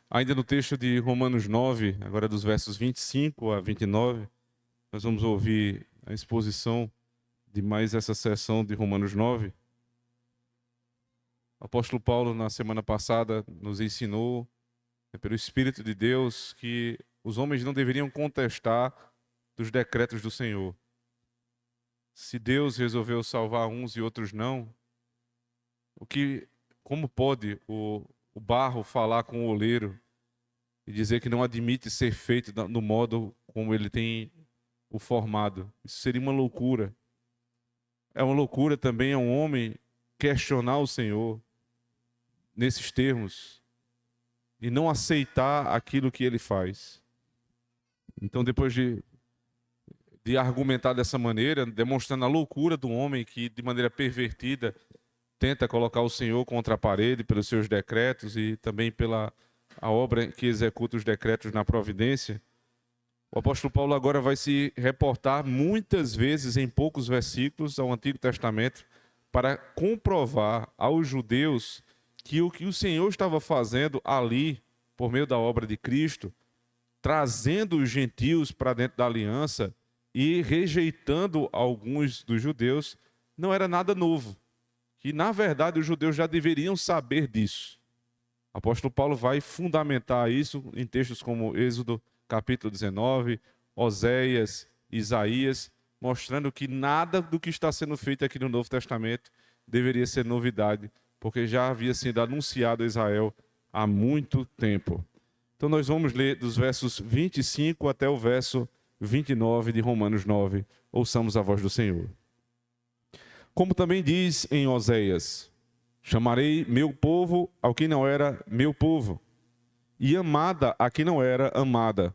Ainda no texto de Romanos 9, agora dos versos 25 a 29, nós vamos ouvir a exposição de mais essa sessão de Romanos 9. O apóstolo Paulo, na semana passada, nos ensinou, pelo Espírito de Deus, que os homens não deveriam contestar dos decretos do Senhor. Se Deus resolveu salvar uns e outros não, como pode o barro falar com o oleiro e dizer que não admite ser feito no modo como ele tem o formado? Isso seria uma loucura. É uma loucura também um homem questionar o Senhor nesses termos e não aceitar aquilo que ele faz. Então, depois de argumentar dessa maneira, demonstrando a loucura do homem que, de maneira pervertida, tenta colocar o Senhor contra a parede pelos seus decretos e também pela a obra que executa os decretos na providência, o apóstolo Paulo agora vai se reportar muitas vezes em poucos versículos ao Antigo Testamento para comprovar aos judeus que o Senhor estava fazendo ali, por meio da obra de Cristo, trazendo os gentios para dentro da aliança e rejeitando alguns dos judeus, não era nada novo. Que, na verdade, os judeus já deveriam saber disso. O apóstolo Paulo vai fundamentar isso em textos como Êxodo, capítulo 19, Oséias, Isaías, mostrando que nada do que está sendo feito aqui no Novo Testamento deveria ser novidade, porque já havia sido anunciado a Israel há muito tempo. Então nós vamos ler dos versos 25 até o verso 29 de Romanos 9. Ouçamos a voz do Senhor. Como também diz em Oséias: chamarei meu povo ao que não era meu povo, e amada a que não era amada.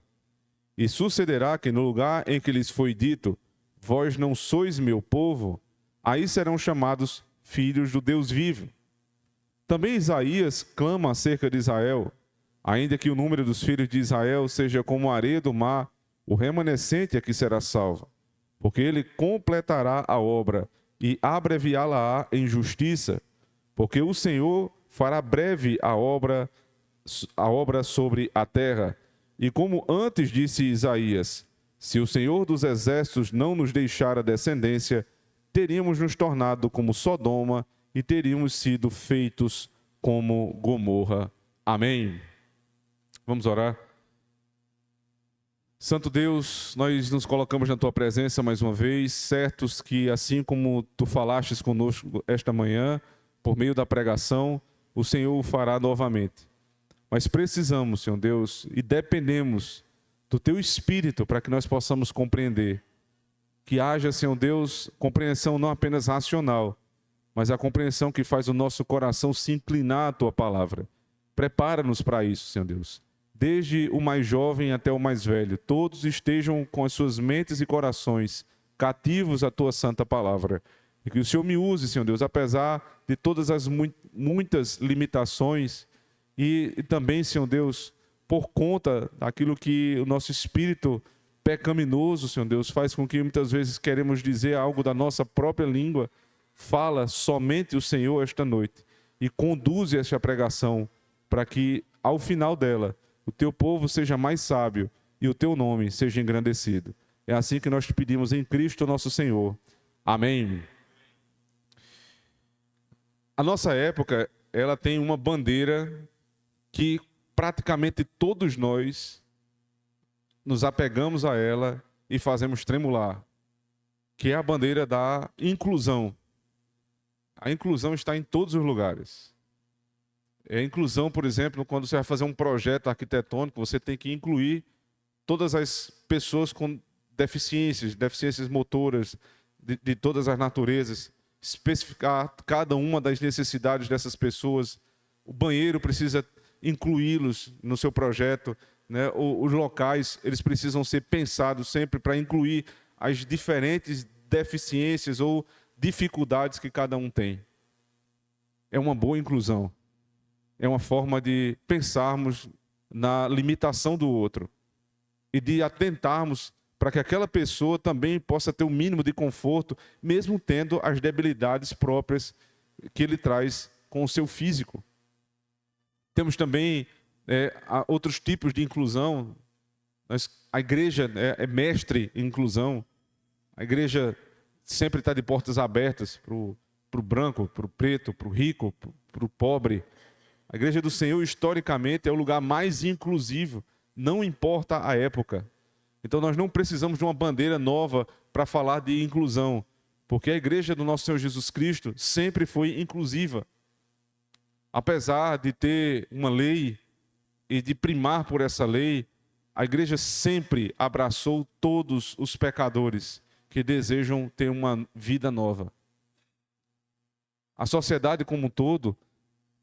E sucederá que no lugar em que lhes foi dito: vós não sois meu povo, aí serão chamados filhos do Deus vivo. Também Isaías clama acerca de Israel: ainda que o número dos filhos de Israel seja como a areia do mar, o remanescente é que será salvo, porque ele completará a obra e abreviá-la-á em justiça, porque o Senhor fará breve a obra sobre a terra. E como antes disse Isaías: se o Senhor dos exércitos não nos deixar a descendência, teríamos nos tornado como Sodoma e teríamos sido feitos como Gomorra. Amém. Vamos orar. Santo Deus, nós nos colocamos na Tua presença mais uma vez, certos que, assim como Tu falastes conosco esta manhã, por meio da pregação, o Senhor o fará novamente. Mas precisamos, Senhor Deus, e dependemos do Teu Espírito para que nós possamos compreender. Que haja, Senhor Deus, compreensão não apenas racional, mas a compreensão que faz o nosso coração se inclinar à Tua palavra. Prepara-nos para isso, Senhor Deus. Desde o mais jovem até o mais velho, todos estejam com as suas mentes e corações cativos à Tua santa palavra. E que o Senhor me use, Senhor Deus, apesar de todas as muitas limitações e também, Senhor Deus, por conta daquilo que o nosso espírito pecaminoso, Senhor Deus, faz com que muitas vezes queremos dizer algo da nossa própria língua. Fala somente o Senhor esta noite e conduze esta pregação para que, ao final dela, o Teu povo seja mais sábio e o Teu nome seja engrandecido. É assim que nós te pedimos em Cristo nosso Senhor. Amém. A nossa época, ela tem uma bandeira que praticamente todos nós nos apegamos a ela e fazemos tremular, que é a bandeira da inclusão. A inclusão está em todos os lugares. A inclusão, por exemplo, quando você vai fazer um projeto arquitetônico, você tem que incluir todas as pessoas com deficiências motoras, de todas as naturezas, especificar cada uma das necessidades dessas pessoas. O banheiro precisa incluí-los no seu projeto, né? Os locais, eles precisam ser pensados sempre para incluir as diferentes deficiências ou dificuldades que cada um tem. É uma boa inclusão. É uma forma de pensarmos na limitação do outro e de atentarmos para que aquela pessoa também possa ter o mínimo de conforto, mesmo tendo as debilidades próprias que ele traz com o seu físico. Temos também há outros tipos de inclusão. A igreja é mestre em inclusão. A igreja sempre está de portas abertas para o branco, para o preto, para o rico, para o pobre. A igreja do Senhor, historicamente, é o lugar mais inclusivo, não importa a época. Então nós não precisamos de uma bandeira nova para falar de inclusão, porque a igreja do nosso Senhor Jesus Cristo sempre foi inclusiva. Apesar de ter uma lei e de primar por essa lei, a igreja sempre abraçou todos os pecadores que desejam ter uma vida nova. A sociedade como um todo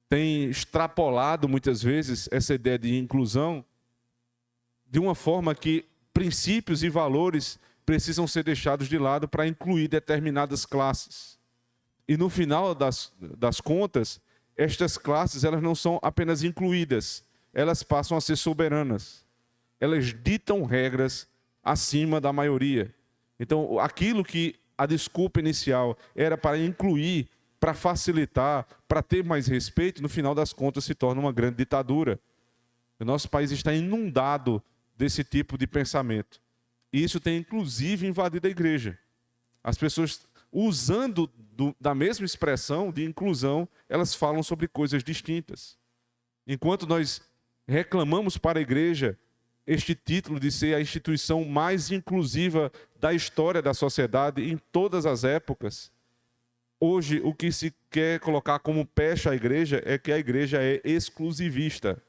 tem extrapolado muitas vezes essa ideia de inclusão de uma forma que princípios e valores precisam ser deixados de lado para incluir determinadas classes. E no final das contas, estas classes elas não são apenas incluídas, elas passam a ser soberanas. Elas ditam regras acima da maioria. Então, aquilo que a desculpa inicial era para incluir, para facilitar, para ter mais respeito, no final das contas se torna uma grande ditadura. O nosso país está inundado desse tipo de pensamento. E isso tem inclusive invadido a igreja. As pessoas, usando da mesma expressão de inclusão, elas falam sobre coisas distintas. Enquanto nós reclamamos para a igreja este título de ser a instituição mais inclusiva da história da sociedade em todas as épocas, hoje o que se quer colocar como pecha à igreja é que a igreja é exclusivista,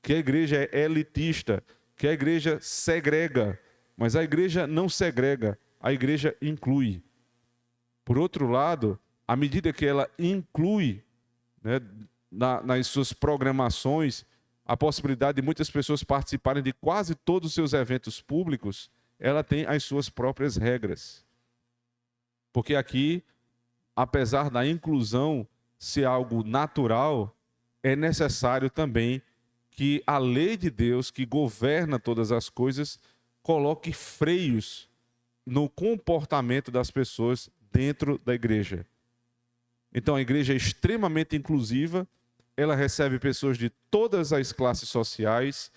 que a igreja é elitista, que a igreja segrega. Mas a igreja não segrega, a igreja inclui. Por outro lado, à medida que ela inclui, né, nas suas programações, a possibilidade de muitas pessoas participarem de quase todos os seus eventos públicos, ela tem as suas próprias regras. Porque aqui, apesar da inclusão ser algo natural, é necessário também que a lei de Deus, que governa todas as coisas, coloque freios no comportamento das pessoas dentro da igreja. Então a igreja é extremamente inclusiva, ela recebe pessoas de todas as classes sociais,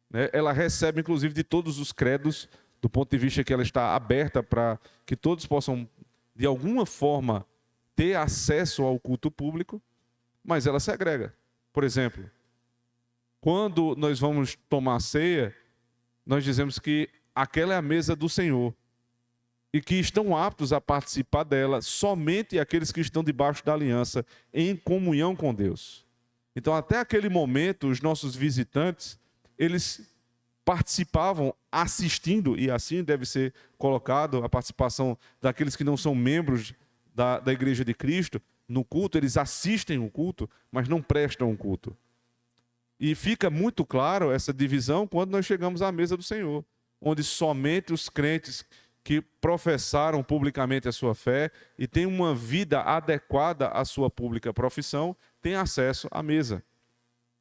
né? Ela recebe inclusive de todos os credos, do ponto de vista que ela está aberta para que todos possam, de alguma forma, ter acesso ao culto público, mas ela segrega. Por exemplo, quando nós vamos tomar ceia, nós dizemos que aquela é a mesa do Senhor e que estão aptos a participar dela somente aqueles que estão debaixo da aliança, em comunhão com Deus. Então, até aquele momento, os nossos visitantes, eles participavam assistindo, e assim deve ser colocado a participação daqueles que não são membros da Igreja de Cristo no culto, eles assistem o culto, mas não prestam o culto. E fica muito claro essa divisão quando nós chegamos à mesa do Senhor, onde somente os crentes que professaram publicamente a sua fé e têm uma vida adequada à sua pública profissão, têm acesso à mesa.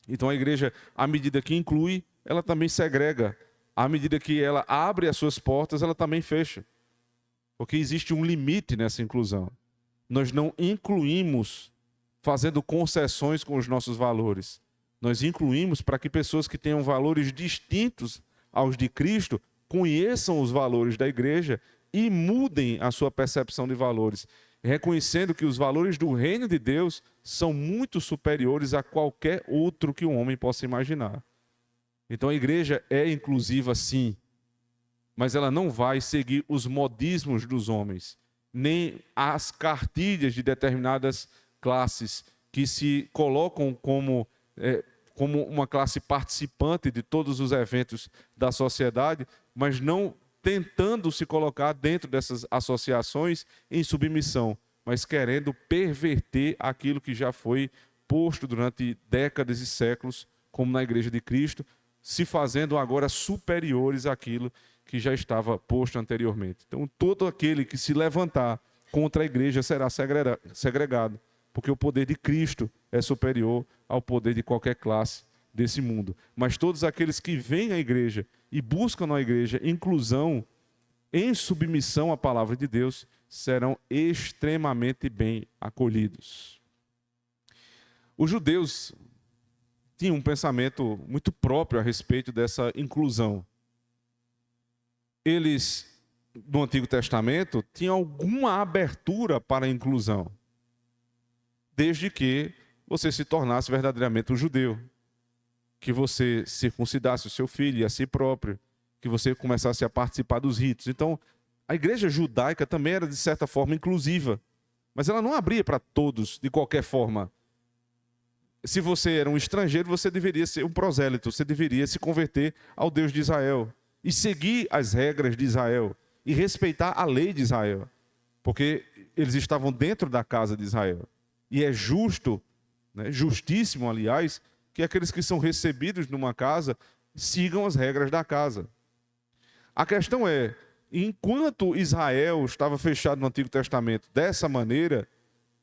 Então a igreja, à medida que inclui, ela também segrega. À medida que ela abre as suas portas, ela também fecha. Porque existe um limite nessa inclusão. Nós não incluímos fazendo concessões com os nossos valores. Nós incluímos para que pessoas que tenham valores distintos aos de Cristo conheçam os valores da igreja e mudem a sua percepção de valores, reconhecendo que os valores do reino de Deus são muito superiores a qualquer outro que um homem possa imaginar. Então a igreja é inclusiva sim, mas ela não vai seguir os modismos dos homens, nem as cartilhas de determinadas classes que se colocam como uma classe participante de todos os eventos da sociedade, mas não tentando se colocar dentro dessas associações em submissão, mas querendo perverter aquilo que já foi posto durante décadas e séculos, como na Igreja de Cristo, se fazendo agora superiores àquilo que já estava posto anteriormente. Então, todo aquele que se levantar contra a igreja será segregado, porque o poder de Cristo é superior ao poder de qualquer classe desse mundo. Mas todos aqueles que vêm à igreja e buscam na igreja inclusão em submissão à palavra de Deus serão extremamente bem acolhidos. Os judeus, tinham um pensamento muito próprio a respeito dessa inclusão. Eles, no Antigo Testamento, tinham alguma abertura para a inclusão, desde que você se tornasse verdadeiramente um judeu, que você circuncidasse o seu filho e a si próprio, que você começasse a participar dos ritos. Então, a igreja judaica também era, de certa forma, inclusiva, mas ela não abria para todos, de qualquer forma. Se você era um estrangeiro, você deveria ser um prosélito, você deveria se converter ao Deus de Israel e seguir as regras de Israel e respeitar a lei de Israel, porque eles estavam dentro da casa de Israel. E é justo, né, justíssimo, aliás, que aqueles que são recebidos numa casa sigam as regras da casa. A questão é, enquanto Israel estava fechado no Antigo Testamento dessa maneira,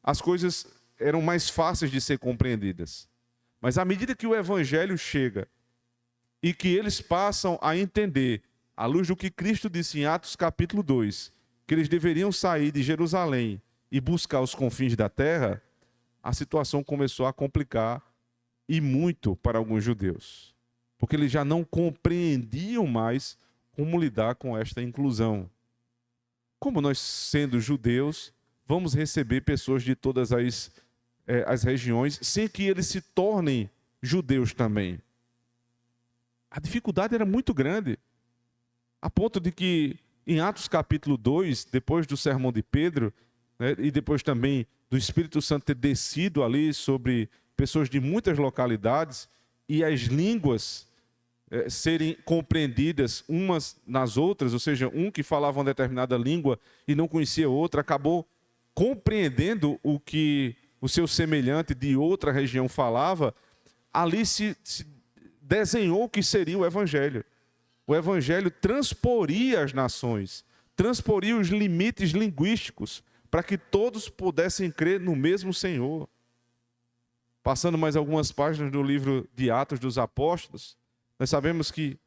as coisas eram mais fáceis de ser compreendidas. Mas à medida que o Evangelho chega e que eles passam a entender, à luz do que Cristo disse em Atos capítulo 2, que eles deveriam sair de Jerusalém e buscar os confins da terra, a situação começou a complicar, e muito para alguns judeus, porque eles já não compreendiam mais como lidar com esta inclusão. Como nós, sendo judeus, vamos receber pessoas de todas as regiões, sem que eles se tornem judeus também? A dificuldade era muito grande, a ponto de que, em Atos capítulo 2, depois do sermão de Pedro, né, e depois também do Espírito Santo ter descido ali sobre pessoas de muitas localidades, e as línguas serem compreendidas umas nas outras, ou seja, um que falava uma determinada língua e não conhecia outra, acabou compreendendo o que o seu semelhante de outra região falava. Ali se desenhou o que seria o Evangelho. O Evangelho transporia as nações, transporia os limites linguísticos, para que todos pudessem crer no mesmo Senhor. Passando mais algumas páginas do livro de Atos dos Apóstolos, nós sabemos que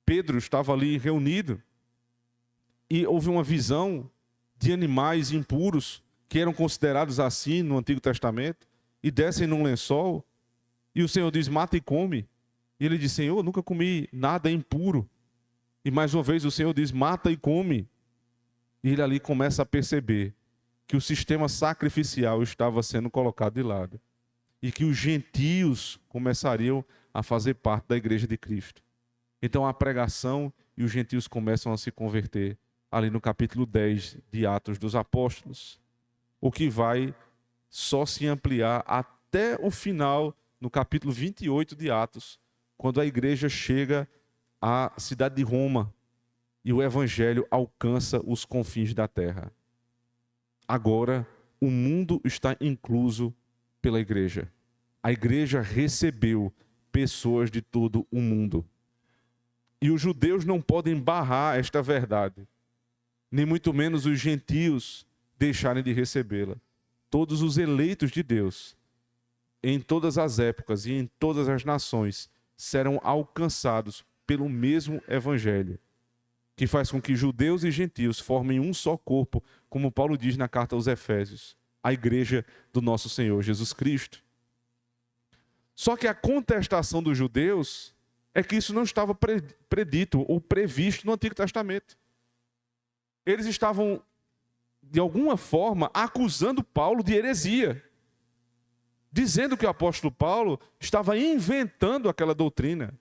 Pedro estava ali reunido e houve uma visão de animais impuros, que eram considerados assim no Antigo Testamento, e descem num lençol, e o Senhor diz: mata e come. E ele diz: Senhor, nunca comi nada impuro. E mais uma vez o Senhor diz: mata e come. E ele ali começa a perceber que o sistema sacrificial estava sendo colocado de lado, e que os gentios começariam a fazer parte da igreja de Cristo. Então a pregação e os gentios começam a se converter ali no capítulo 10 de Atos dos Apóstolos, o que vai só se ampliar até o final, no capítulo 28 de Atos, quando a igreja chega à cidade de Roma e o evangelho alcança os confins da terra. Agora, o mundo está incluso pela igreja. A igreja recebeu pessoas de todo o mundo. E os judeus não podem barrar esta verdade, nem muito menos os gentios deixarem de recebê-la. Todos os eleitos de Deus, em todas as épocas e em todas as nações, serão alcançados pelo mesmo evangelho, que faz com que judeus e gentios formem um só corpo, como Paulo diz na carta aos Efésios, a igreja do nosso Senhor Jesus Cristo. Só que a contestação dos judeus é que isso não estava predito ou previsto no Antigo Testamento. Eles estavam, de alguma forma, acusando Paulo de heresia, dizendo que o apóstolo Paulo estava inventando aquela doutrina.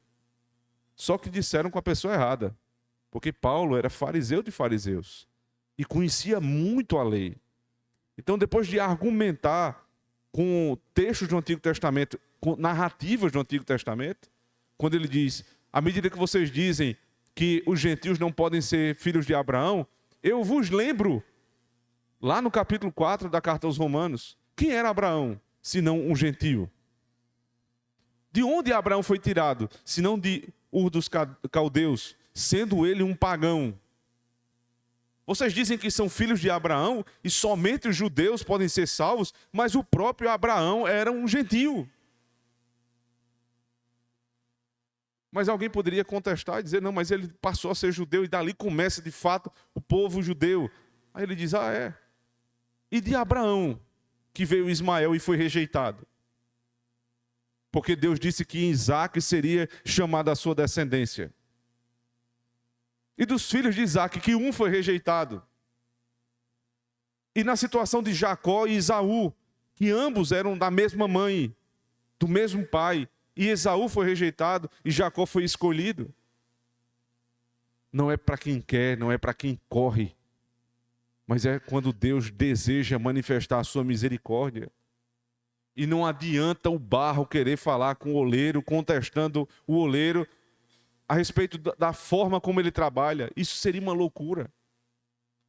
Só que disseram com a pessoa errada, porque Paulo era fariseu de fariseus e conhecia muito a lei. Então, depois de argumentar com textos do Antigo Testamento, com narrativas do Antigo Testamento, quando ele diz: à medida que vocês dizem que os gentios não podem ser filhos de Abraão, eu vos lembro, lá no capítulo 4 da carta aos Romanos, quem era Abraão, senão um gentio? De onde Abraão foi tirado, senão de Ur dos Caldeus, sendo ele um pagão? Vocês dizem que são filhos de Abraão e somente os judeus podem ser salvos, mas o próprio Abraão era um gentio. Mas alguém poderia contestar e dizer: não, mas ele passou a ser judeu e dali começa de fato o povo judeu. Aí ele diz: ah, é? E de Abraão, que veio Ismael e foi rejeitado? porque Deus disse que em Isaque seria chamada a sua descendência. E dos filhos de Isaque, que um foi rejeitado. E na situação de Jacó e Esaú, que ambos eram da mesma mãe, do mesmo pai, e Esaú foi rejeitado e Jacó foi escolhido. Não é para quem quer, não é para quem corre, mas é quando Deus deseja manifestar a sua misericórdia. E não adianta o barro querer falar com o oleiro, contestando o oleiro a respeito da forma como ele trabalha. Isso seria uma loucura.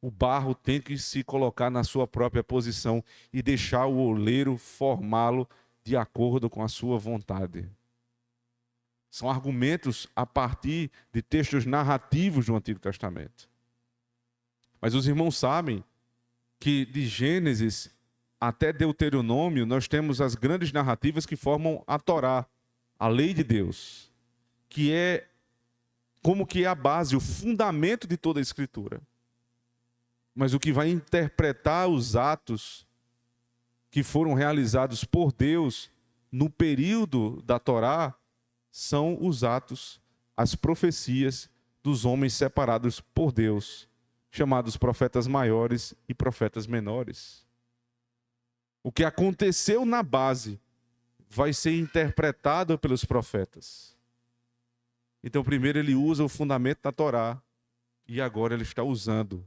O barro tem que se colocar na sua própria posição e deixar o oleiro formá-lo de acordo com a sua vontade. São argumentos a partir de textos narrativos do Antigo Testamento. Mas os irmãos sabem que de Gênesis até Deuteronômio nós temos as grandes narrativas que formam a Torá, a lei de Deus, que é como que é a base, o fundamento de toda a Escritura. Mas o que vai interpretar os atos que foram realizados por Deus no período da Torá são os atos, as profecias dos homens separados por Deus, chamados profetas maiores e profetas menores. O que aconteceu na base vai ser interpretado pelos profetas. Então, primeiro ele usa o fundamento da Torá e agora ele está usando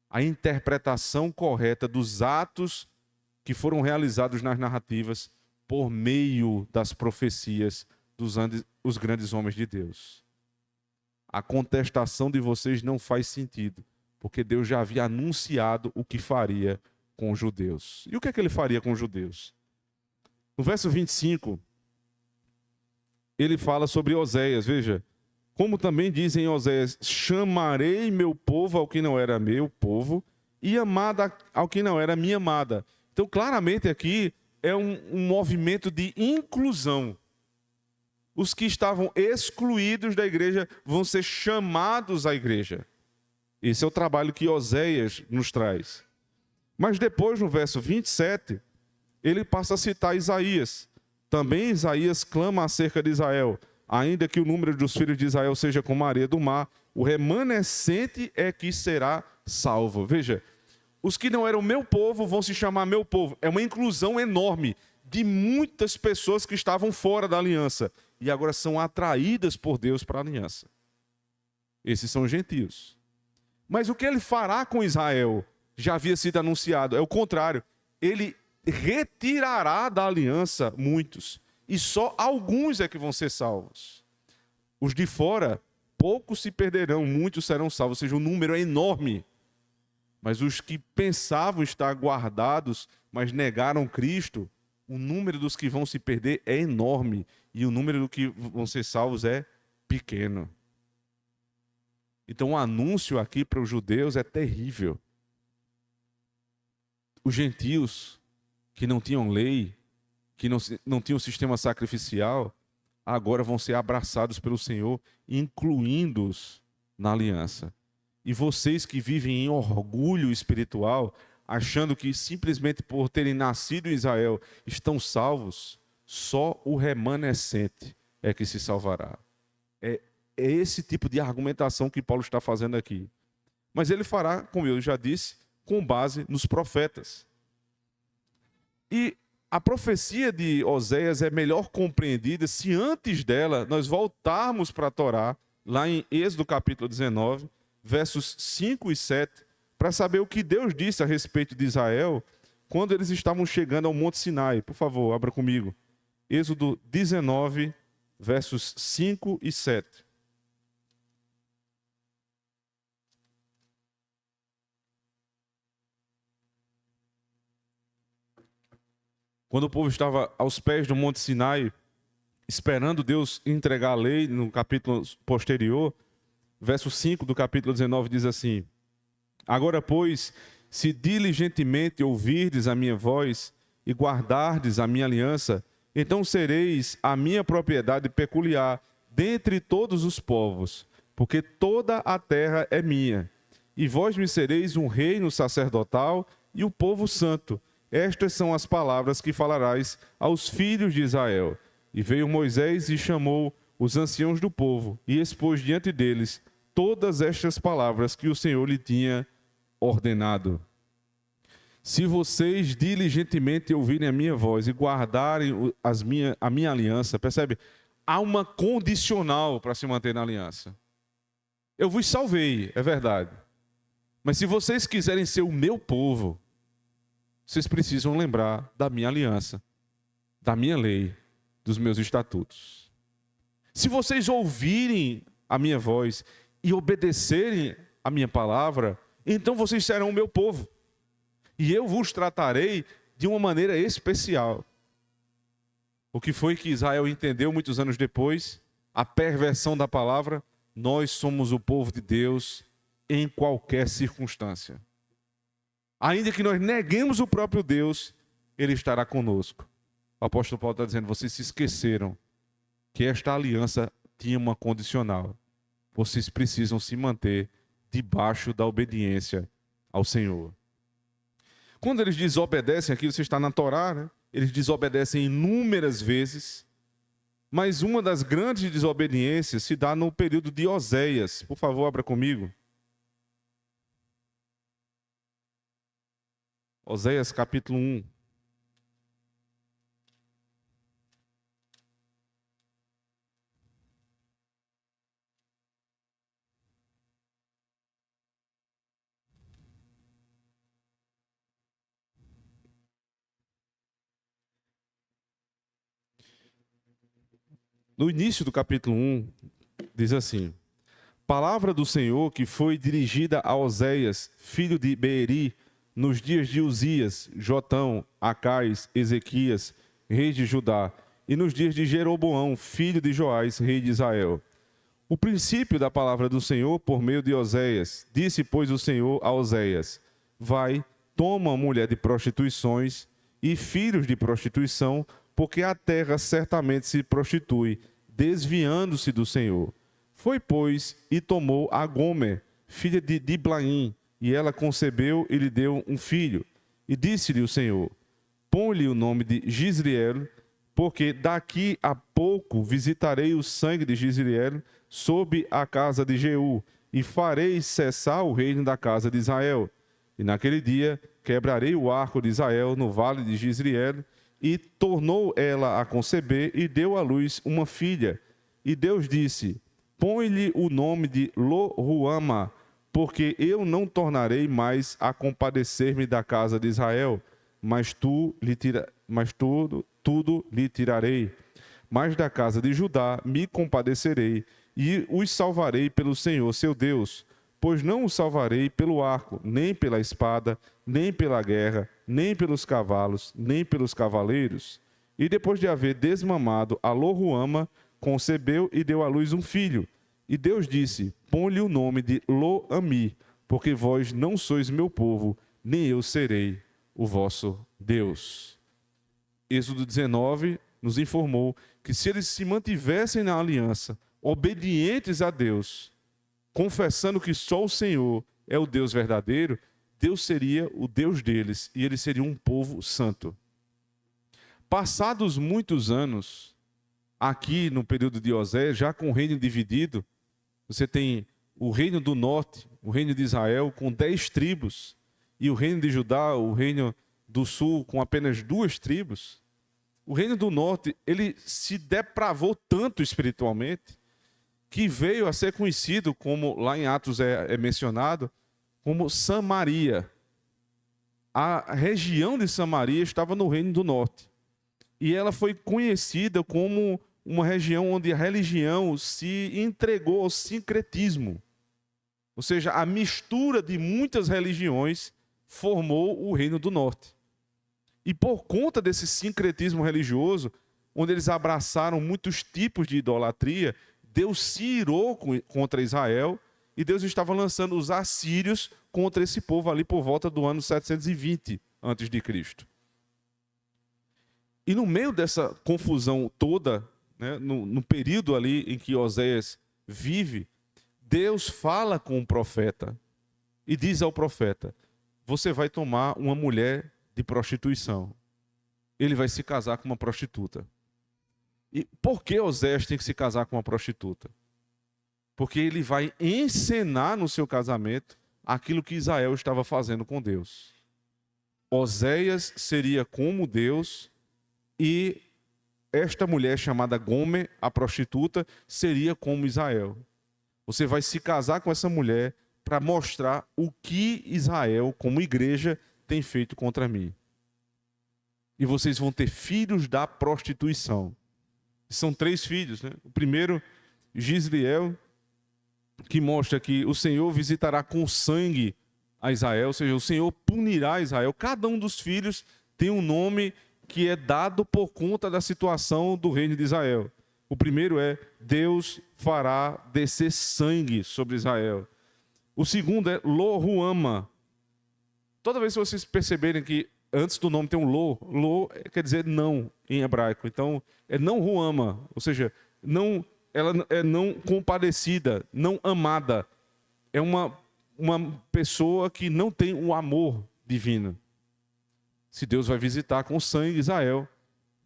a interpretação correta dos atos que foram realizados nas narrativas por meio das profecias dos grandes homens de Deus. A contestação de vocês não faz sentido, porque Deus já havia anunciado o que faria com os judeus. E o que é que ele faria com os judeus? No verso 25, ele fala sobre Oséias, veja, como também dizem em Oséias, chamarei meu povo ao que não era meu povo, e amada ao que não era minha amada. Então, claramente aqui é um movimento de inclusão. Os que estavam excluídos da igreja vão ser chamados à igreja. Esse é o trabalho que Oséias nos traz. Mas depois, no verso 27, ele passa a citar Isaías. Também Isaías clama acerca de Israel. Ainda que o número dos filhos de Israel seja como a areia do mar, o remanescente é que será salvo. Veja, os que não eram meu povo vão se chamar meu povo. É uma inclusão enorme de muitas pessoas que estavam fora da aliança e agora são atraídas por Deus para a aliança. Esses são os gentios. Mas o que ele fará com Israel já havia sido anunciado. É o contrário. Ele retirará da aliança muitos. E só alguns é que vão ser salvos. Os de fora, poucos se perderão, muitos serão salvos. Ou seja, o número é enorme. Mas os que pensavam estar guardados, mas negaram Cristo, o número dos que vão se perder é enorme. E o número dos que vão ser salvos é pequeno. Então o anúncio aqui para os judeus é terrível. Os gentios que não tinham lei, que não tinham sistema sacrificial, agora vão ser abraçados pelo Senhor, incluindo-os na aliança. E vocês que vivem em orgulho espiritual, achando que simplesmente por terem nascido em Israel estão salvos, só o remanescente é que se salvará. É esse tipo de argumentação que Paulo está fazendo aqui. Mas ele fará, como eu já disse, com base nos profetas. E a profecia de Oséias é melhor compreendida se antes dela nós voltarmos para a Torá, lá em Êxodo capítulo 19, versos 5 e 7, para saber o que Deus disse a respeito de Israel quando eles estavam chegando ao Monte Sinai. Por favor, abra comigo. Êxodo 19, versos 5 e 7. Quando o povo estava aos pés do Monte Sinai, esperando Deus entregar a lei, no capítulo posterior, verso 5 do capítulo 19 diz assim: agora, pois, se diligentemente ouvirdes a minha voz e guardardes a minha aliança, então sereis a minha propriedade peculiar dentre todos os povos, porque toda a terra é minha. E vós me sereis um reino sacerdotal e o povo santo. Estas são as palavras que falarás aos filhos de Israel. E veio Moisés e chamou os anciãos do povo e expôs diante deles todas estas palavras que o Senhor lhe tinha ordenado. Se vocês diligentemente ouvirem a minha voz e guardarem a minha aliança, percebe? Há uma condicional para se manter na aliança. Eu vos salvei, é verdade. Mas se vocês quiserem ser o meu povo, vocês precisam lembrar da minha aliança, da minha lei, dos meus estatutos. Se vocês ouvirem a minha voz e obedecerem a minha palavra, então vocês serão o meu povo. E eu vos tratarei de uma maneira especial. O que foi que Israel entendeu muitos anos depois? A perversão da palavra. Nós somos o povo de Deus em qualquer circunstância. Ainda que nós neguemos o próprio Deus, Ele estará conosco. O apóstolo Paulo está dizendo, vocês se esqueceram que esta aliança tinha uma condicional. Vocês precisam se manter debaixo da obediência ao Senhor. Quando eles desobedecem, aqui você está na Torá, né? Eles desobedecem inúmeras vezes, mas uma das grandes desobediências se dá no período de Oséias. Por favor, abra comigo. Oséias capítulo 1. No início do capítulo 1, diz assim: palavra do Senhor que foi dirigida a Oséias, filho de Beeri, nos dias de Uzias, Jotão, Acais, Ezequias, rei de Judá, e nos dias de Jeroboão, filho de Joás, rei de Israel. O princípio da palavra do Senhor por meio de Oséias. Disse, pois, o Senhor a Oséias: vai, toma uma mulher de prostituições e filhos de prostituição, porque a terra certamente se prostitui, desviando-se do Senhor. Foi, pois, e tomou a Gomer, filha de Diblaim, e ela concebeu e lhe deu um filho. E disse-lhe o Senhor: põe-lhe o nome de Gisriel, porque daqui a pouco visitarei o sangue de Gisriel sob a casa de Jeú, e farei cessar o reino da casa de Israel. E naquele dia quebrarei o arco de Israel no vale de Gisriel. E tornou ela a conceber e deu à luz uma filha. E Deus disse: põe-lhe o nome de Lo-Ruama, porque eu não tornarei mais a compadecer-me da casa de Israel, mas tudo lhe tirarei. Mas da casa de Judá me compadecerei, e os salvarei pelo Senhor seu Deus, pois não os salvarei pelo arco, nem pela espada, nem pela guerra, nem pelos cavalos, nem pelos cavaleiros. E depois de haver desmamado a Lo-Ruama, concebeu e deu à luz um filho. E Deus disse: põe-lhe o nome de Lo-Ami, porque vós não sois meu povo, nem eu serei o vosso Deus. Êxodo 19 nos informou que se eles se mantivessem na aliança, obedientes a Deus, confessando que só o Senhor é o Deus verdadeiro, Deus seria o Deus deles e eles seriam um povo santo. Passados muitos anos, aqui no período de Oséias, já com o reino dividido, você tem o reino do norte, o reino de Israel, com 10 tribos, e o reino de Judá, o reino do sul, com apenas 2 tribos. O reino do norte, ele se depravou tanto espiritualmente, que veio a ser conhecido como, lá em Atos é mencionado, como Samaria. A região de Samaria estava no reino do norte. E ela foi conhecida como uma região onde a religião se entregou ao sincretismo. Ou seja, a mistura de muitas religiões formou o reino do norte. E por conta desse sincretismo religioso, onde eles abraçaram muitos tipos de idolatria, Deus se irou contra Israel e Deus estava lançando os assírios contra esse povo ali por volta do ano 720 a.C. E no meio dessa confusão toda, né, no período ali em que Oséias vive, Deus fala com o profeta e diz ao profeta: você vai tomar uma mulher de prostituição. Ele vai se casar com uma prostituta. E por que Oséias tem que se casar com uma prostituta? Porque ele vai encenar no seu casamento aquilo que Israel estava fazendo com Deus. Oséias seria como Deus e esta mulher chamada Gomer, a prostituta, seria como Israel. Você vai se casar com essa mulher para mostrar o que Israel, como igreja, tem feito contra mim. E vocês vão ter filhos da prostituição. São 3 filhos, né? O primeiro, Gisliel, que mostra que o Senhor visitará com sangue a Israel, ou seja, o Senhor punirá Israel. Cada um dos filhos tem um nome que é dado por conta da situação do reino de Israel. O primeiro é: Deus fará descer sangue sobre Israel. O segundo é Lo-Ruama. Toda vez que vocês perceberem que antes do nome tem um Lo quer dizer não em hebraico. Então, é não Ruama, ou seja, não, ela é não compadecida, não amada. É uma pessoa que não tem o amor divino. Se Deus vai visitar com sangue Israel,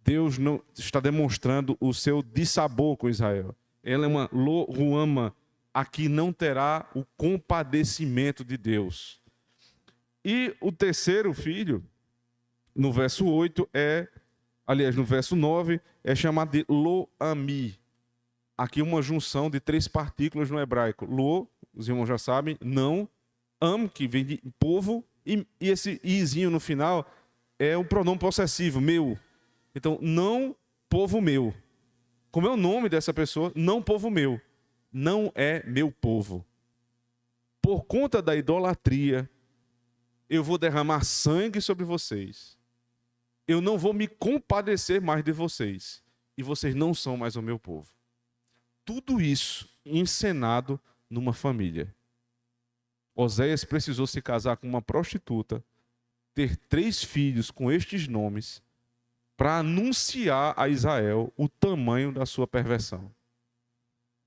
Deus não está demonstrando o seu dissabor com Israel. Ela é uma Lo-Ruama, a que não terá o compadecimento de Deus. E o terceiro filho, no verso 8, no verso 9, é chamado de Lo-Ami. Aqui uma junção de 3 partículas no hebraico. Lo, os irmãos já sabem, não. Am, que vem de povo, e esse izinho no final é o pronome possessivo, meu. Então, não povo meu. Como é o nome dessa pessoa? Não povo meu. Não é meu povo. Por conta da idolatria, eu vou derramar sangue sobre vocês. Eu não vou me compadecer mais de vocês. E vocês não são mais o meu povo. Tudo isso encenado numa família. Oséias precisou se casar com uma prostituta, ter 3 filhos com estes nomes, para anunciar a Israel o tamanho da sua perversão.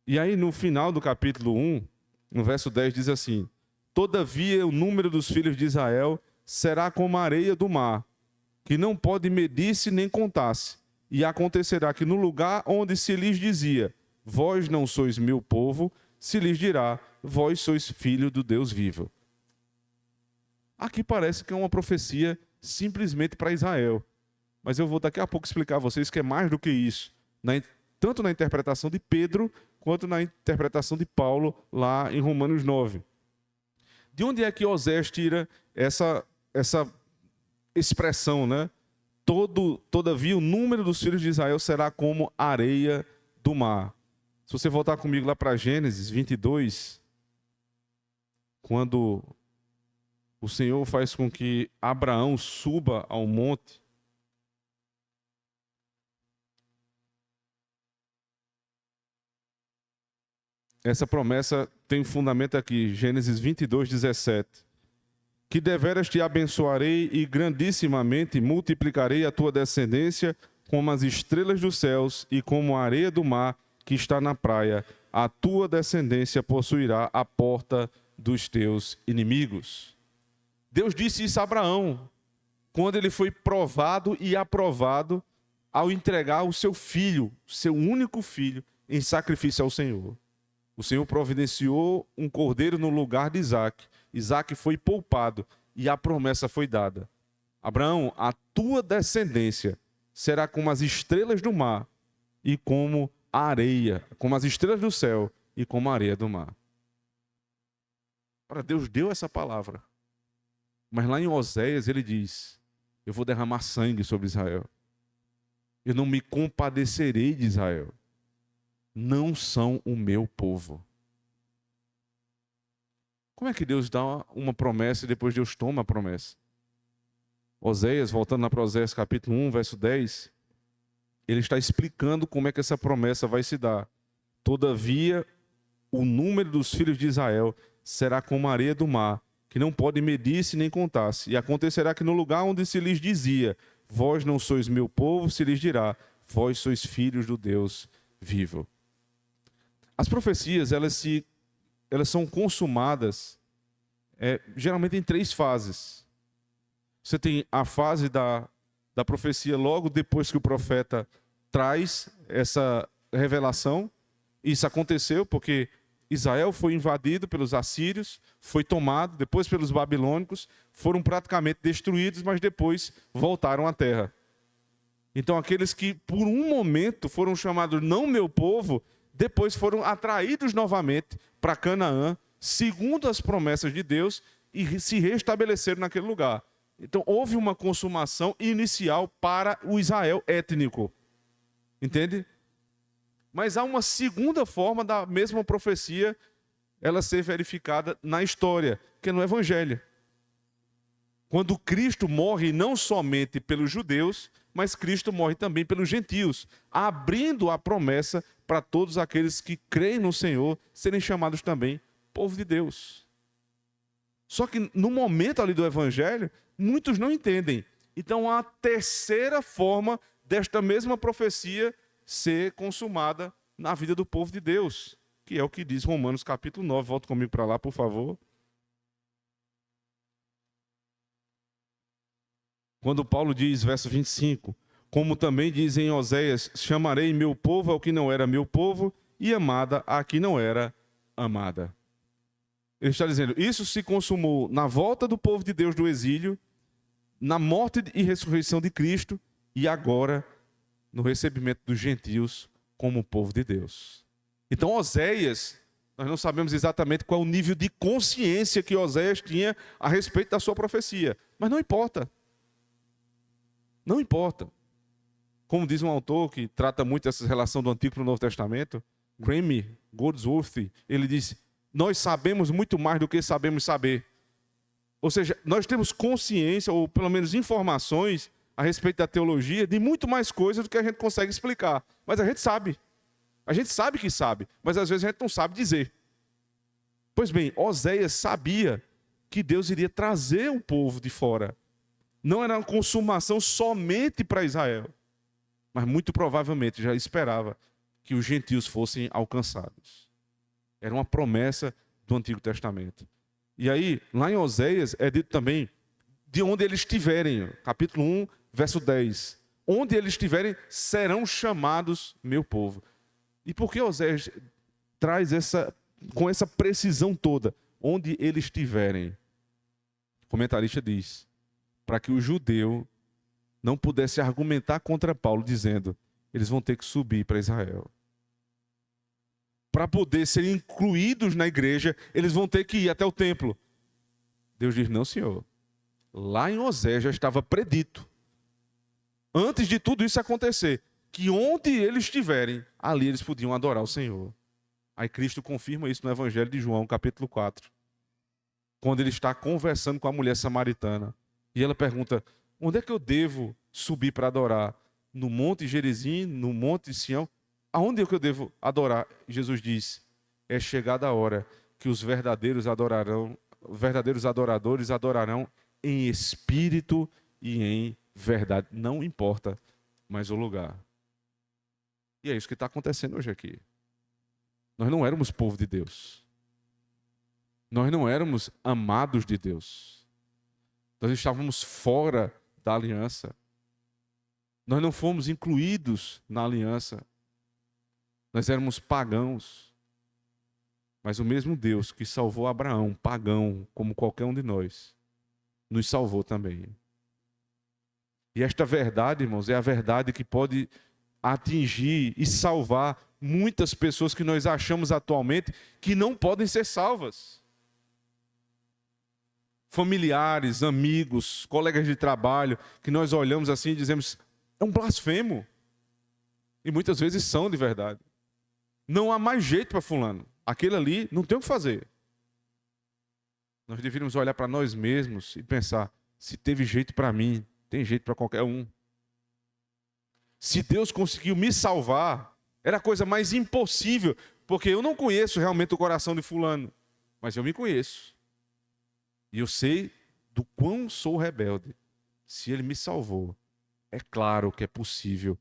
E aí no final do capítulo 1, no verso 10, diz assim: todavia o número dos filhos de Israel será como a areia do mar, que não pode medir-se nem contar-se. E acontecerá que no lugar onde se lhes dizia, vós não sois meu povo, se lhes dirá, vós sois filho do Deus vivo. Aqui parece que é uma profecia simplesmente para Israel. Mas eu vou daqui a pouco explicar a vocês que é mais do que isso. Tanto na interpretação de Pedro, quanto na interpretação de Paulo, lá em Romanos 9. De onde é que Oséias tira essa expressão, né? Todavia o número dos filhos de Israel será como areia do mar. Se você voltar comigo lá para Gênesis 22, quando o Senhor faz com que Abraão suba ao monte, essa promessa tem fundamento aqui, Gênesis 22, 17. Que deveras te abençoarei e grandissimamente multiplicarei a tua descendência como as estrelas dos céus e como a areia do mar que está na praia. A tua descendência possuirá a porta dos teus inimigos. Deus disse isso a Abraão, quando ele foi provado e aprovado ao entregar o seu filho, seu único filho, em sacrifício ao Senhor. O Senhor providenciou um cordeiro no lugar de Isaque. Isaque foi poupado e a promessa foi dada. Abraão, a tua descendência será como as estrelas do mar e como a areia, como as estrelas do céu e como a areia do mar. Ora, Deus deu essa palavra. Mas lá em Oséias ele diz, eu vou derramar sangue sobre Israel. Eu não me compadecerei de Israel. Não são o meu povo. Como é que Deus dá uma promessa e depois Deus toma a promessa? Oséias, voltando lá para Oséias capítulo 1, verso 10, ele está explicando como é que essa promessa vai se dar. Todavia, o número dos filhos de Israel será como a areia do mar, que não pode medir-se nem contar-se. E acontecerá que no lugar onde se lhes dizia, vós não sois meu povo, se lhes dirá, vós sois filhos do Deus vivo. As profecias, elas são consumadas geralmente em 3 fases. Você tem a fase da profecia logo depois que o profeta traz essa revelação. Isso aconteceu porque Israel foi invadido pelos assírios, foi tomado, depois pelos babilônicos, foram praticamente destruídos, mas depois voltaram à terra. Então aqueles que por um momento foram chamados não meu povo, depois foram atraídos novamente para Canaã, segundo as promessas de Deus, e se restabeleceram naquele lugar. Então houve uma consumação inicial para o Israel étnico. Entende? Mas há uma segunda forma da mesma profecia ela ser verificada na história, que é no Evangelho. Quando Cristo morre não somente pelos judeus, mas Cristo morre também pelos gentios, abrindo a promessa para todos aqueles que creem no Senhor serem chamados também povo de Deus. Só que no momento ali do Evangelho, muitos não entendem. Então há a terceira forma desta mesma profecia ser consumada na vida do povo de Deus, que é o que diz Romanos capítulo 9. Volta comigo para lá, por favor. Quando Paulo diz, verso 25, como também diz em Oséias, chamarei meu povo ao que não era meu povo, e amada a que não era amada. Ele está dizendo, isso se consumou na volta do povo de Deus do exílio, na morte e ressurreição de Cristo, e agora no recebimento dos gentios como povo de Deus. Então Oséias, nós não sabemos exatamente qual é o nível de consciência que Oséias tinha a respeito da sua profecia, mas não importa. Não importa. Como diz um autor que trata muito essa relação do Antigo para o Novo Testamento, Graham Goldsworthy, ele diz, nós sabemos muito mais do que sabemos saber. Ou seja, nós temos consciência, ou pelo menos informações, a respeito da teologia, de muito mais coisas do que a gente consegue explicar. Mas a gente sabe. A gente sabe que sabe, mas às vezes a gente não sabe dizer. Pois bem, Oséias sabia que Deus iria trazer o povo de fora. Não era uma consumação somente para Israel, mas muito provavelmente já esperava que os gentios fossem alcançados. Era uma promessa do Antigo Testamento. E aí, lá em Oséias, é dito também de onde eles estiverem, capítulo 1, verso 10. Onde eles estiverem, serão chamados meu povo. E por que Oséias traz com essa precisão toda? Onde eles estiverem. O comentarista diz, para que o judeu não pudesse argumentar contra Paulo, dizendo, eles vão ter que subir para Israel. Para poder serem incluídos na igreja, eles vão ter que ir até o templo. Deus diz, não, senhor. Lá em Oséias já estava predito, antes de tudo isso acontecer, que onde eles estiverem, ali eles podiam adorar o Senhor. Aí Cristo confirma isso no Evangelho de João, capítulo 4. Quando ele está conversando com a mulher samaritana. E ela pergunta, onde é que eu devo subir para adorar? No Monte Gerizim, no Monte Sião? Aonde é que eu devo adorar? Jesus diz, é chegada a hora que os verdadeiros adoradores adorarão em espírito e em verdade. Não importa mais o lugar. E é isso que está acontecendo hoje aqui. Nós não éramos povo de Deus. Nós não éramos amados de Deus. Nós estávamos fora da aliança. Nós não fomos incluídos na aliança. Nós éramos pagãos. Mas o mesmo Deus que salvou Abraão, pagão, como qualquer um de nós, nos salvou também. E esta verdade, irmãos, é a verdade que pode atingir e salvar muitas pessoas que nós achamos atualmente que não podem ser salvas. Familiares, amigos, colegas de trabalho, que nós olhamos assim e dizemos, é um blasfemo. E muitas vezes são de verdade. Não há mais jeito para fulano. Aquele ali não tem o que fazer. Nós deveríamos olhar para nós mesmos e pensar, se teve jeito para mim, tem jeito para qualquer um. Se Deus conseguiu me salvar, era a coisa mais impossível, porque eu não conheço realmente o coração de fulano, mas eu me conheço. E eu sei do quão sou rebelde. Se ele me salvou, é claro que é possível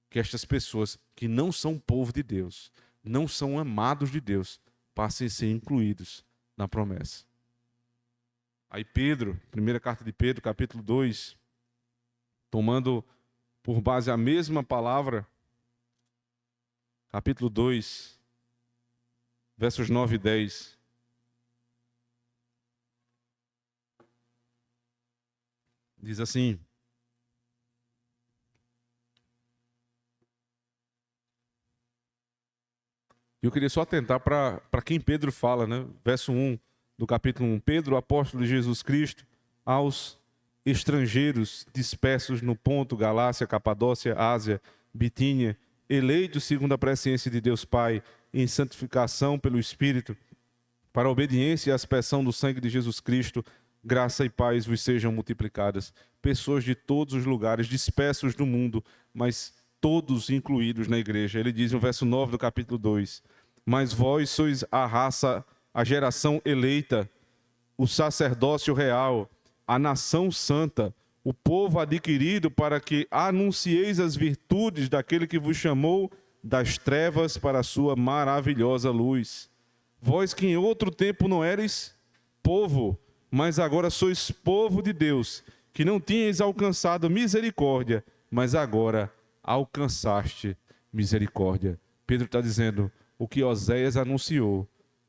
que estas pessoas que não são povo de Deus, não são amados de Deus, passem a ser incluídos na promessa. Aí Pedro, primeira carta de Pedro, capítulo 2, tomando por base a mesma palavra, capítulo 2, versos 9 e 10. Diz assim: eu queria só atentar para quem Pedro fala, né? Verso 1 do capítulo 1. Pedro, apóstolo de Jesus Cristo, aos estrangeiros dispersos no Ponto, Galácia, Capadócia, Ásia, Bitínia, eleitos segundo a presciência de Deus Pai, em santificação pelo Espírito, para a obediência e a aspersão do sangue de Jesus Cristo, graça e paz vos sejam multiplicadas. Pessoas de todos os lugares, dispersos no mundo, mas todos incluídos na igreja. Ele diz no verso 9 do capítulo 2: mas vós sois a raça, a geração eleita, o sacerdócio real, a nação santa, o povo adquirido, para que anuncieis as virtudes daquele que vos chamou das trevas para a sua maravilhosa luz. Vós que em outro tempo não eres povo, mas agora sois povo de Deus, que não tinhais alcançado misericórdia, mas agora alcançaste misericórdia. Pedro está dizendo o que Oséias anunciou,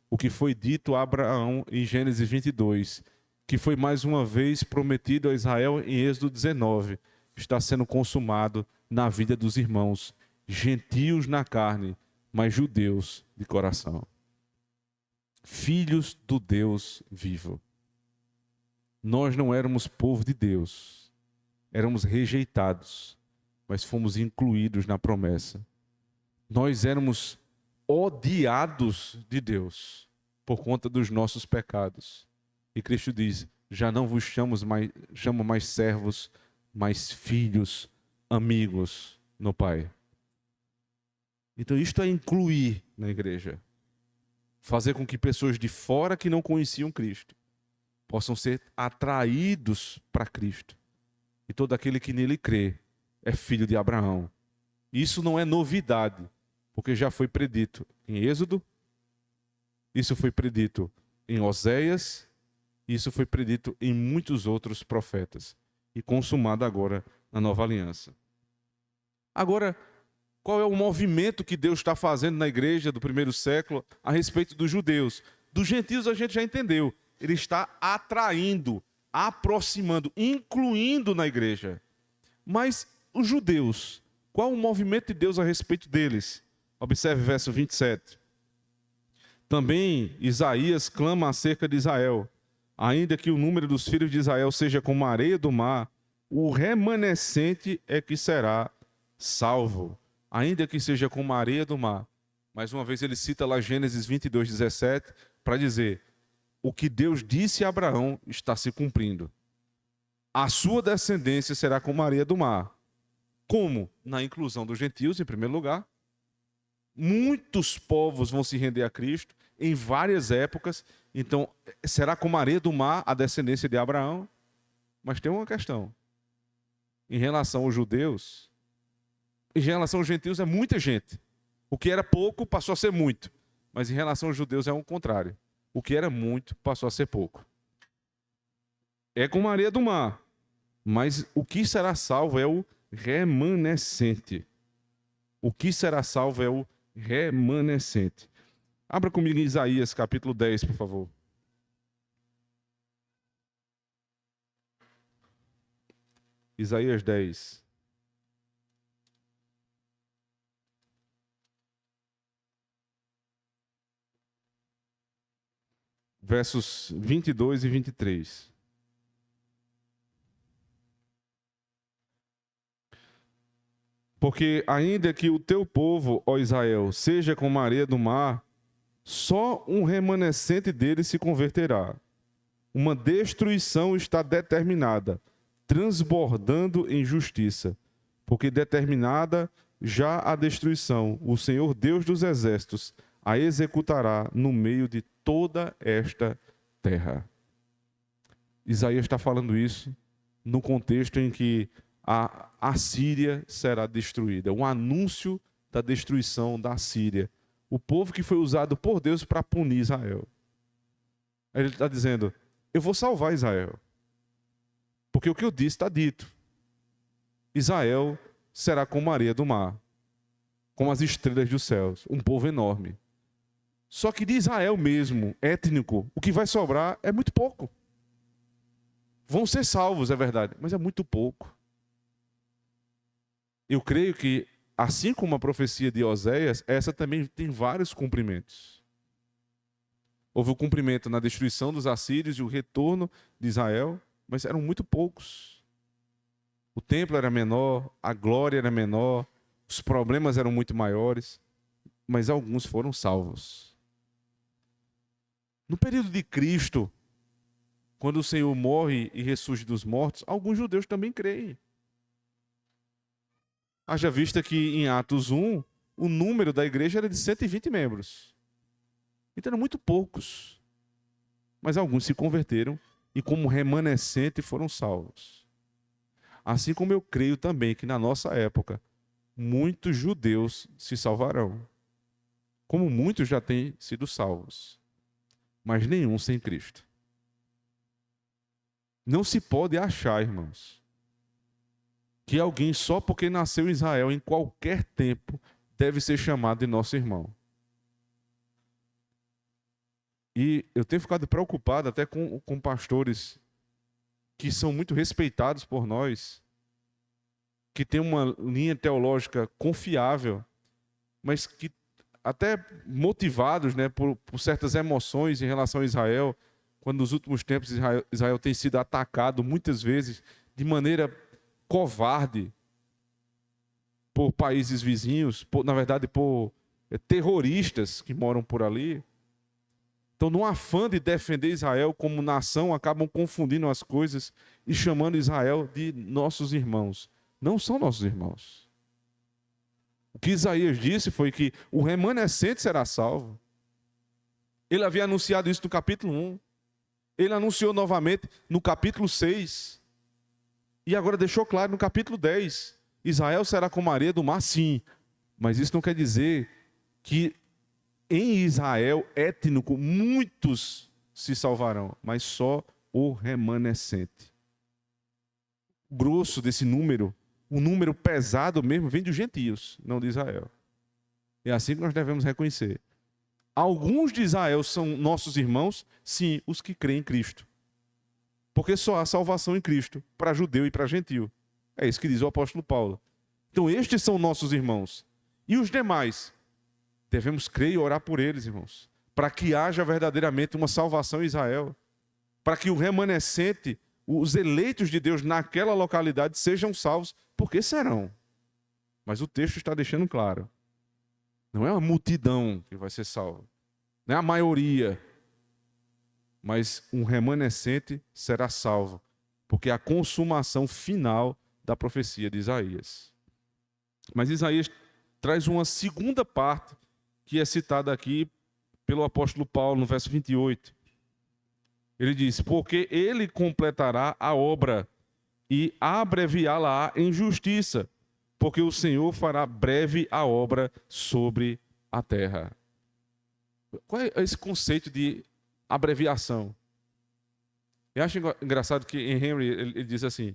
o que foi dito a Abraão em Gênesis 22, que foi mais uma vez prometido a Israel em Êxodo 19, está sendo consumado na vida dos irmãos, gentios na carne, mas judeus de coração. Filhos do Deus vivo. Nós não éramos povo de Deus, éramos rejeitados, mas fomos incluídos na promessa. Nós éramos odiados de Deus por conta dos nossos pecados. E Cristo diz: já não vos chamo mais servos, mas filhos, amigos no Pai. Então isto é incluir na igreja. Fazer com que pessoas de fora que não conheciam Cristo possam ser atraídos para Cristo. E todo aquele que nele crê é filho de Abraão. Isso não é novidade, porque já foi predito em Êxodo, isso foi predito em Oséias, isso foi predito em muitos outros profetas e consumado agora na nova aliança. Agora, qual é o movimento que Deus está fazendo na igreja do primeiro século a respeito dos judeus? Dos gentios a gente já entendeu. Ele está atraindo, aproximando, incluindo na igreja. Mas os judeus, qual o movimento de Deus a respeito deles? Observe o verso 27. Também Isaías clama acerca de Israel. Ainda que o número dos filhos de Israel seja como a areia do mar, o remanescente é que será salvo. Ainda que seja como a areia do mar. Mais uma vez ele cita lá Gênesis 22, 17, para dizer: o que Deus disse a Abraão está se cumprindo. A sua descendência será como a areia do mar. Como? Na inclusão dos gentios, em primeiro lugar. Muitos povos vão se render a Cristo em várias épocas. Então, será como a areia do mar a descendência de Abraão? Mas tem uma questão. Em relação aos judeus, em relação aos gentios é muita gente. O que era pouco passou a ser muito. Mas em relação aos judeus é o contrário. O que era muito passou a ser pouco. É como a areia do mar. Mas o que será salvo é o remanescente. O que será salvo é o remanescente. Abra comigo em Isaías capítulo 10, por favor. Isaías 10. Versos 22 e 23. Porque ainda que o teu povo, ó Israel, seja como a areia do mar, só um remanescente dele se converterá. Uma destruição está determinada, transbordando em justiça. Porque determinada já a destruição, o Senhor Deus dos exércitos a executará no meio de toda esta terra. Isaías está falando isso no contexto em que a Assíria será destruída. Um anúncio da destruição da Assíria. O povo que foi usado por Deus para punir Israel. Ele está dizendo: eu vou salvar Israel. Porque o que eu disse está dito. Israel será como a areia do mar. como as estrelas dos céus, um povo enorme. Só que de Israel mesmo, étnico, o que vai sobrar é muito pouco. Vão ser salvos, é verdade, mas é muito pouco. Eu creio que, assim como a profecia de Oséias, essa também tem vários cumprimentos. Houve o cumprimento na destruição dos assírios e o retorno de Israel, mas eram muito poucos. O templo era menor, a glória era menor, os problemas eram muito maiores, mas alguns foram salvos. No período de Cristo, quando o Senhor morre e ressurge dos mortos, alguns judeus também creem. Haja vista que em Atos 1, o número da igreja era de 120 membros. Então eram muito poucos. Mas alguns se converteram e, como remanescente, foram salvos. Assim como eu creio também que na nossa época, muitos judeus se salvarão. Como muitos já têm sido salvos. Mas nenhum sem Cristo. Não se pode achar, irmãos, que alguém só porque nasceu em Israel em qualquer tempo deve ser chamado de nosso irmão. E eu tenho ficado preocupado até com pastores que são muito respeitados por nós, que têm uma linha teológica confiável, mas que até motivados, né, por certas emoções em relação a Israel, quando nos últimos tempos Israel tem sido atacado muitas vezes de maneira covarde por países vizinhos, na verdade por terroristas que moram por ali. Então, no afã de defender Israel como nação, acabam confundindo as coisas e chamando Israel de nossos irmãos. Não são nossos irmãos. O que Isaías disse foi que o remanescente será salvo. Ele havia anunciado isso no capítulo 1. Ele anunciou novamente no capítulo 6. E agora deixou claro no capítulo 10. Israel será como a areia do mar, sim. Mas isso não quer dizer que em Israel étnico muitos se salvarão, mas só o remanescente. O grosso desse número, o número pesado mesmo, vem dos gentios, não de Israel. É assim que nós devemos reconhecer. Alguns de Israel são nossos irmãos, sim, os que creem em Cristo. Porque só há salvação em Cristo, para judeu e para gentio. É isso que diz o apóstolo Paulo. Então estes são nossos irmãos. E os demais? Devemos crer e orar por eles, irmãos. Para que haja verdadeiramente uma salvação em Israel. Para que o remanescente, os eleitos de Deus naquela localidade sejam salvos. Porque serão. Mas o texto está deixando claro. Não é uma multidão que vai ser salva. Não é a maioria. Mas um remanescente será salvo. Porque é a consumação final da profecia de Isaías. Mas Isaías traz uma segunda parte que é citada aqui pelo apóstolo Paulo no verso 28. Ele diz, porque ele completará a obra e abreviá-la em justiça, porque o Senhor fará breve a obra sobre a terra. Qual é esse conceito de abreviação? Eu acho engraçado que em Henry ele diz assim,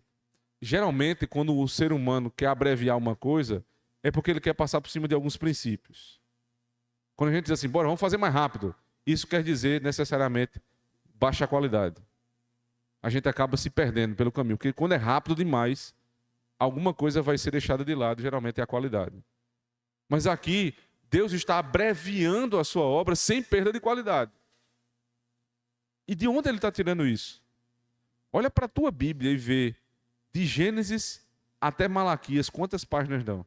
geralmente quando o ser humano quer abreviar uma coisa, é porque ele quer passar por cima de alguns princípios. Quando a gente diz assim, bora, vamos fazer mais rápido, isso quer dizer necessariamente baixa qualidade. A gente acaba se perdendo pelo caminho, porque quando é rápido demais, alguma coisa vai ser deixada de lado, geralmente é a qualidade. Mas aqui, Deus está abreviando a sua obra sem perda de qualidade. E de onde ele está tirando isso? Olha para a tua Bíblia e vê, de Gênesis até Malaquias, quantas páginas dão?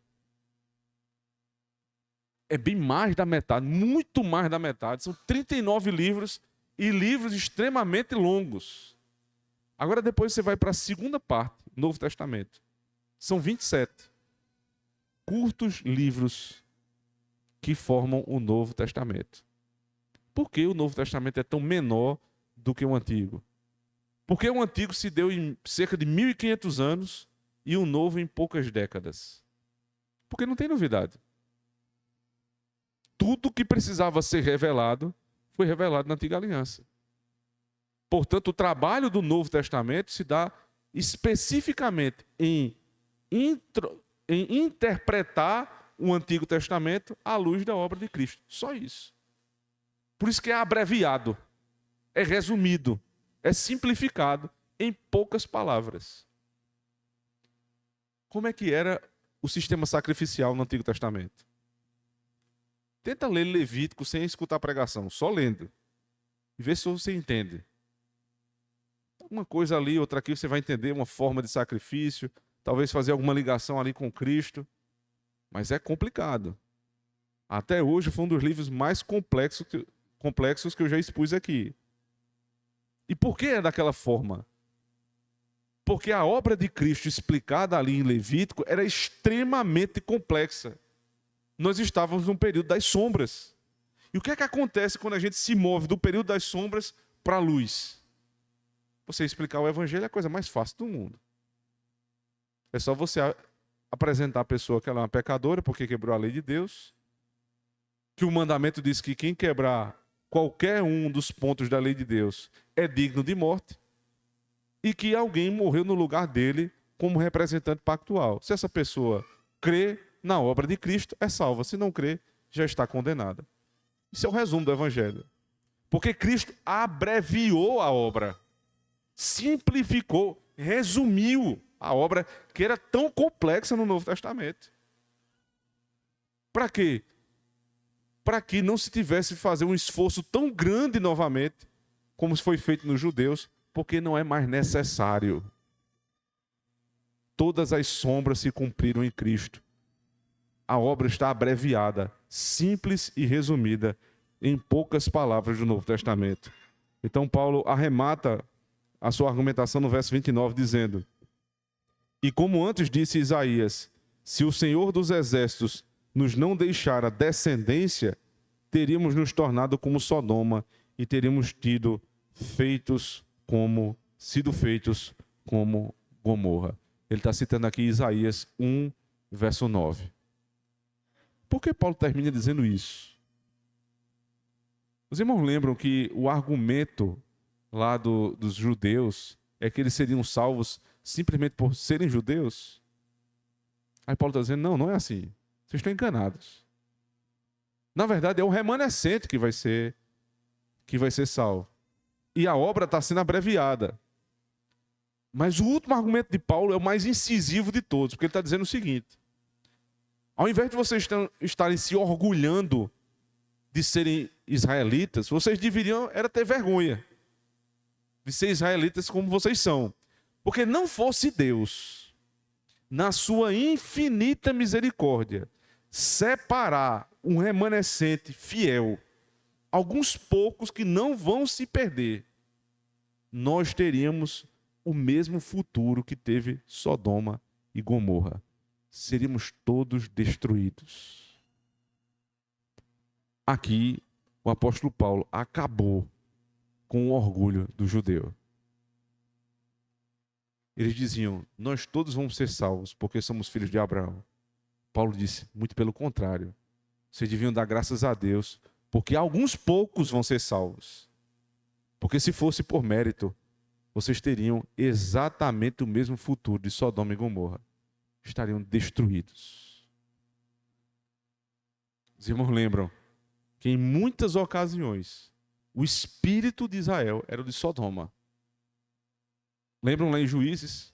É bem mais da metade, muito mais da metade. São 39 livros e livros extremamente longos. Agora depois você vai para a segunda parte, Novo Testamento. São 27 curtos livros que formam o Novo Testamento. Por que o Novo Testamento é tão menor do que o Antigo? Porque o Antigo se deu em cerca de 1.500 anos e o Novo em poucas décadas. Porque não tem novidade. Tudo que precisava ser revelado foi revelado na Antiga Aliança. Portanto, o trabalho do Novo Testamento se dá especificamente em interpretar o Antigo Testamento à luz da obra de Cristo. Só isso. Por isso que é abreviado, é resumido, é simplificado em poucas palavras. Como é que era o sistema sacrificial no Antigo Testamento? Tenta ler Levítico sem escutar a pregação, só lendo. E vê se você entende. Uma coisa ali, outra aqui, você vai entender uma forma de sacrifício, talvez fazer alguma ligação ali com Cristo. Mas é complicado. Até hoje foi um dos livros mais complexos que eu já expus aqui. E por que é daquela forma? Porque a obra de Cristo explicada ali em Levítico era extremamente complexa. Nós estávamos num período das sombras. E o que é que acontece quando a gente se move do período das sombras para a luz? Você explicar o evangelho é a coisa mais fácil do mundo. É só você apresentar a pessoa que ela é uma pecadora porque quebrou a lei de Deus, que o mandamento diz que quem quebrar qualquer um dos pontos da lei de Deus é digno de morte, e que alguém morreu no lugar dele como representante pactual. Se essa pessoa crê na obra de Cristo, é salva. Se não crê, já está condenada. Isso é o resumo do evangelho. Porque Cristo abreviou a obra, simplificou, resumiu a obra que era tão complexa no Novo Testamento. Para quê? Para que não se tivesse que fazer um esforço tão grande novamente, como foi feito nos judeus, porque não é mais necessário. Todas as sombras se cumpriram em Cristo. A obra está abreviada, simples e resumida em poucas palavras do Novo Testamento. Então Paulo arremata a sua argumentação no verso 29, dizendo: e como antes disse Isaías, se o Senhor dos Exércitos nos não deixara descendência, teríamos nos tornado como Sodoma e teríamos sido feitos como Gomorra. Ele está citando aqui Isaías 1, verso 9. Por que Paulo termina dizendo isso? Os irmãos lembram que o argumento lá dos judeus é que eles seriam salvos simplesmente por serem judeus? Aí Paulo está dizendo, não é assim. Vocês estão enganados. Na verdade, é o remanescente que vai ser salvo. E a obra está sendo abreviada. Mas o último argumento de Paulo é o mais incisivo de todos, porque ele está dizendo o seguinte: ao invés de vocês estarem se orgulhando de serem israelitas, vocês deveriam era ter vergonha de ser israelitas como vocês são. Porque não fosse Deus, na sua infinita misericórdia, separar um remanescente fiel, alguns poucos que não vão se perder, nós teríamos o mesmo futuro que teve Sodoma e Gomorra. Seríamos todos destruídos. Aqui, o apóstolo Paulo acabou com o orgulho do judeu. Eles diziam, nós todos vamos ser salvos porque somos filhos de Abraão. Paulo disse, muito pelo contrário. Vocês deviam dar graças a Deus, porque alguns poucos vão ser salvos. Porque se fosse por mérito, vocês teriam exatamente o mesmo futuro de Sodoma e Gomorra. Estariam destruídos. Os irmãos lembram que em muitas ocasiões o espírito de Israel era o de Sodoma. Lembram lá em Juízes?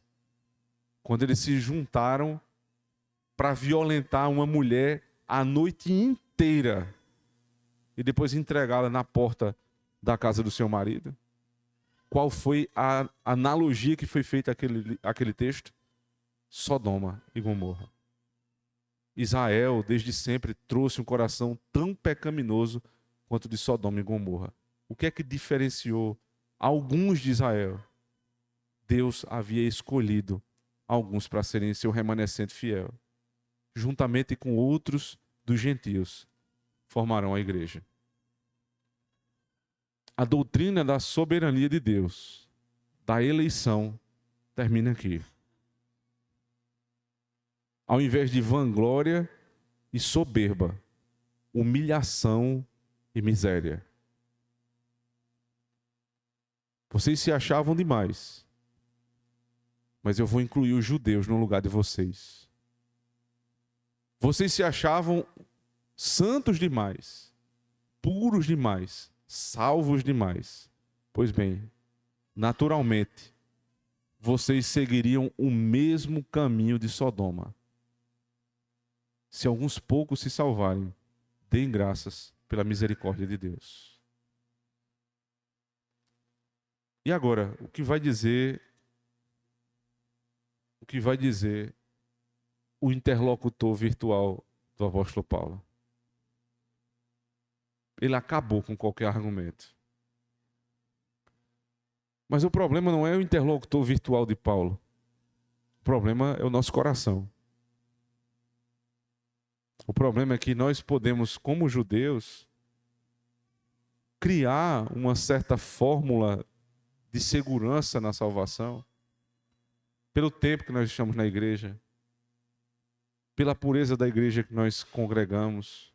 Quando eles se juntaram para violentar uma mulher a noite inteira e depois entregá-la na porta da casa do seu marido? Qual foi a analogia que foi feita àquele texto? Sodoma e Gomorra. Israel, desde sempre, trouxe um coração tão pecaminoso quanto o de Sodoma e Gomorra. O que é que diferenciou alguns de Israel? Deus havia escolhido alguns para serem seu remanescente fiel. Juntamente com outros dos gentios, formarão a igreja. A doutrina da soberania de Deus, da eleição, termina aqui. Ao invés de vanglória e soberba, humilhação e miséria. Vocês se achavam demais, mas eu vou incluir os judeus no lugar de vocês. Vocês se achavam santos demais, puros demais, salvos demais. Pois bem, naturalmente, vocês seguiriam o mesmo caminho de Sodoma. Se alguns poucos se salvarem, deem graças pela misericórdia de Deus. E agora, o que vai dizer o interlocutor virtual do apóstolo Paulo? Ele acabou com qualquer argumento. Mas o problema não é o interlocutor virtual de Paulo. O problema é o nosso coração. O problema é que nós podemos, como judeus, criar uma certa fórmula de segurança na salvação, pelo tempo que nós estamos na igreja, pela pureza da igreja que nós congregamos,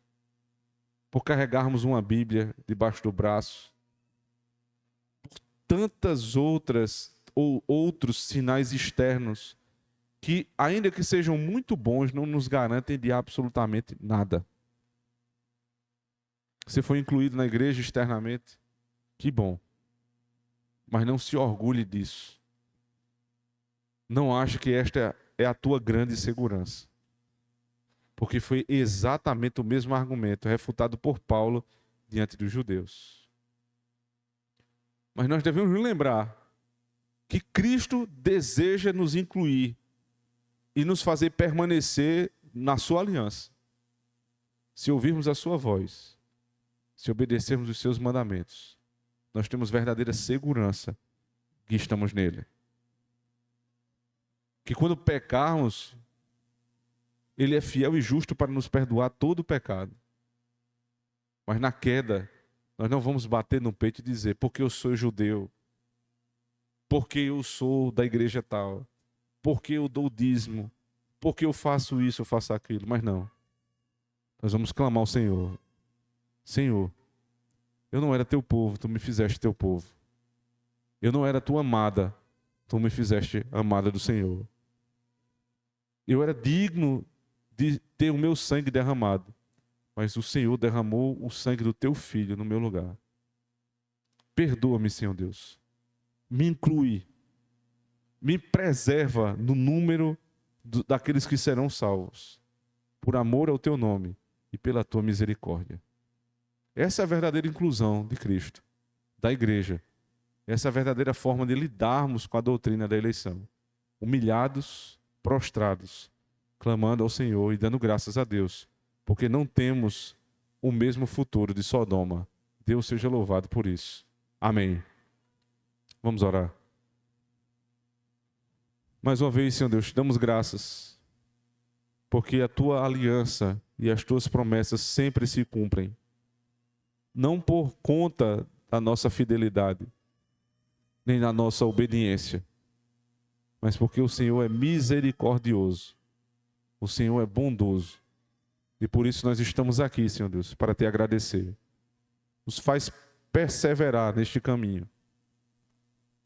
por carregarmos uma Bíblia debaixo do braço, por tantas outras ou outros sinais externos que, ainda que sejam muito bons, não nos garantem de absolutamente nada. Você foi incluído na igreja externamente, que bom. Mas não se orgulhe disso. Não ache que esta é a tua grande segurança. Porque foi exatamente o mesmo argumento refutado por Paulo diante dos judeus. Mas nós devemos lembrar que Cristo deseja nos incluir e nos fazer permanecer na sua aliança. Se ouvirmos a sua voz, se obedecermos os seus mandamentos, nós temos verdadeira segurança que estamos nele. Que quando pecarmos, ele é fiel e justo para nos perdoar todo o pecado. Mas na queda, nós não vamos bater no peito e dizer, porque eu sou judeu, porque eu sou da igreja tal, porque eu dou o dízimo, porque eu faço isso, eu faço aquilo. Mas não. Nós vamos clamar ao Senhor. Senhor, eu não era teu povo, tu me fizeste teu povo. Eu não era tua amada, tu me fizeste amada do Senhor. Eu era digno de ter o meu sangue derramado, mas o Senhor derramou o sangue do teu filho no meu lugar. Perdoa-me, Senhor Deus. Me inclui. Me preserva no número daqueles que serão salvos, por amor ao teu nome e pela tua misericórdia. Essa é a verdadeira inclusão de Cristo, da igreja. Essa é a verdadeira forma de lidarmos com a doutrina da eleição. Humilhados, prostrados, clamando ao Senhor e dando graças a Deus, porque não temos o mesmo futuro de Sodoma. Deus seja louvado por isso. Amém. Vamos orar. Mais uma vez, Senhor Deus, te damos graças, porque a tua aliança e as tuas promessas sempre se cumprem. Não por conta da nossa fidelidade, nem da nossa obediência, mas porque o Senhor é misericordioso, o Senhor é bondoso. E por isso nós estamos aqui, Senhor Deus, para te agradecer. Nos faz perseverar neste caminho.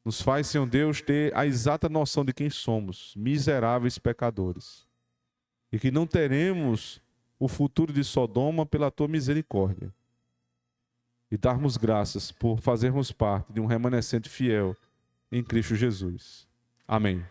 Nos faz, Senhor Deus, ter a exata noção de quem somos, miseráveis pecadores. E que não teremos o futuro de Sodoma pela tua misericórdia. E darmos graças por fazermos parte de um remanescente fiel em Cristo Jesus. Amém.